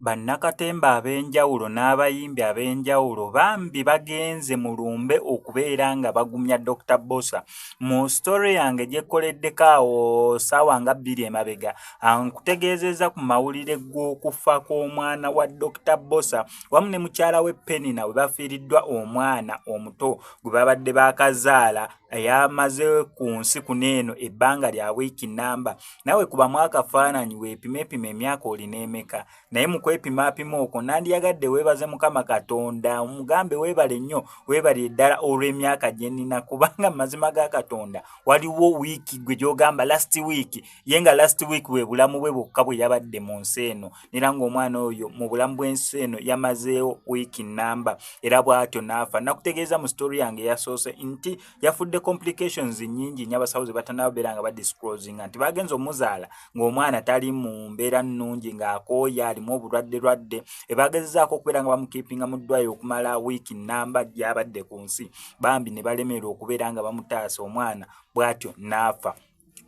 Banakatemba ab'enjawulo n'abayimbi ab'enjawulo bambi bagenze Mulumbw okubeera nga bagumya Dr. Bossa. Mu story yange gyekoleddeko awo ssaawa nga 2 emabega nkutegeezezza ku mawulire g'okufa kw'omwana wa Dr. Bossa wamu ne mukyala we Penina we bafiiriddwa omwana omuto gwe babadde baakazaala eyamaze ku nsi kuno eno ebbanga lya wiiki nnamba. Nawe kubamu akafaananyi weepimepima emyaka olina emeka naye mu kwepimapima okwo nandiyagadde weebaze Mukama Katonda omugambe weebale nnyo weebale ddala olw'emyaka gye nnina kubanga mu mazima ga Katonda waliwo wiiki gwe gy'ogamba last week ye nga last week bwe bulamu bwe bwokka bwe yabadde mu nsi eno era ng'omwana oyo mu bulamu bw'ensi eno yamazeewo wiiki nnamba era bw'atyo n'afa. Nakutegeeza mu story yange yasoose nti yafudde complications nnyingi nnyo abasawo ze batanababeera nga badisclosinga nti bagenze omuzaala ng'omwana tali mu mbeera nnungi ng'akooya alimu obulwadde ebagezezzaako okubeera nga bamukiipinga mu ddwaliro okumala wiiki nnamba gy'abadde ku nsi bambi ne balemererwa okubeera nga bamutaasa omwana bw'atyo n'afa.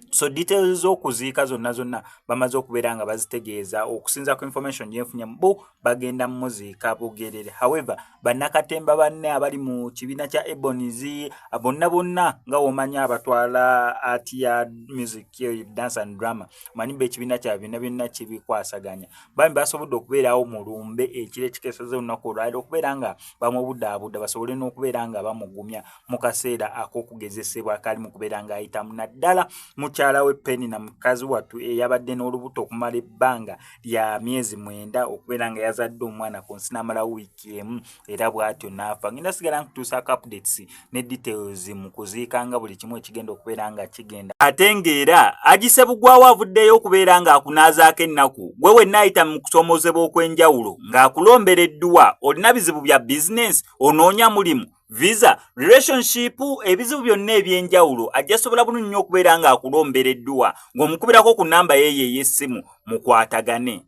So details z'okuziika zonna bamaze okubeera nga bazitegeeza okusinza ku information gyenfunye bo bagenda muziika bugerere. However Banakatemba banne abali mu kibiina kya Ebonies bonna nga womanya abatwala ati ya music dance and drama manyi be ekibiina kya byonna kibikwasaganya bambi basobodde okubeerawo Mulumbw ekiro ekikeeseza olunaku olwaliro okubeera nga bamubudaabuda basobole n'okubeera nga bamugumya mu kaseera ak'okugezesebwa kali mu kubeera nga ayitamu naddala mukyala we Penina mukazi wattu eyabadde n'olubuto okumala ebbanga lya myezi 9 okubeera nga yazadde omwana ku nsi n'amala wiiki emu era bw'atyo n'afa. Ngenda sigala nkutuusaako updates ne details mu kuziika nga buli kimu ekigenda okubeera nga kigenda ate ng'era agisebugwawo avuddeyo okubeera ng'akunaazaako ennaku gwe wenna ayita mu kusoomozebwa okw'enjawulo ng'akulombereddwa olina bizibu bya business onoonya mulimu visa relationship ebizibu byonna ebyenjawulo ajasobola bulungi nnyo okubeera ng'akulombereddwa ng'omukubirako ku nnamba ye ey'essimu mukwatagane.